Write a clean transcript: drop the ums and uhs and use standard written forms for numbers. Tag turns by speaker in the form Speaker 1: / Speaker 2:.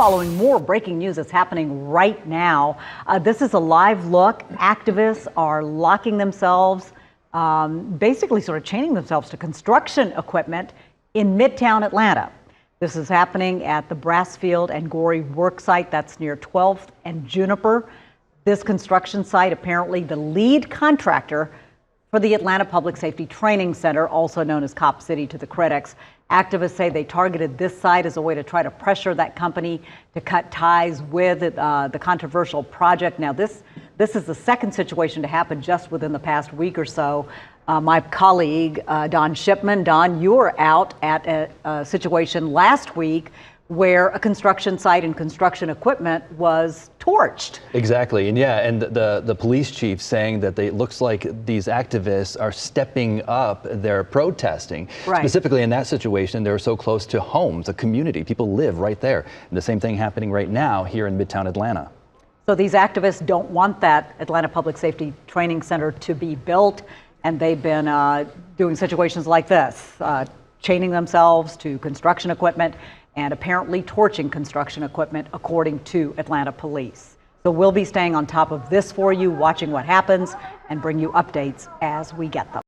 Speaker 1: Following more breaking news that's happening right now. This is a live look. Activists are locking themselves, basically sort of chaining themselves to construction equipment in Midtown Atlanta. This is happening at the Brassfield and Gorey work site that's near 12th and Juniper. This construction site, apparently the lead contractor for the Atlanta Public Safety Training Center, also known as Cop City to the critics. Activists say they targeted this site as a way to try to pressure that company to cut ties with the controversial project. Now, this is the second situation to happen just within the past week or so. My colleague, Don Shipman. Don, you were out at a situation last week where a construction site and construction equipment was torched.
Speaker 2: Exactly, and the police chief saying that it looks like these activists are stepping up their protesting. Right. Specifically in that situation, they're so close to homes, a community. People live right there. And the same thing happening right now here in Midtown Atlanta.
Speaker 1: So these activists don't want that Atlanta Public Safety Training Center to be built, and they've been doing situations like this, chaining themselves to construction equipment and apparently torching construction equipment, according to Atlanta police. So we'll be staying on top of this for you, watching what happens, and bring you updates as we get them.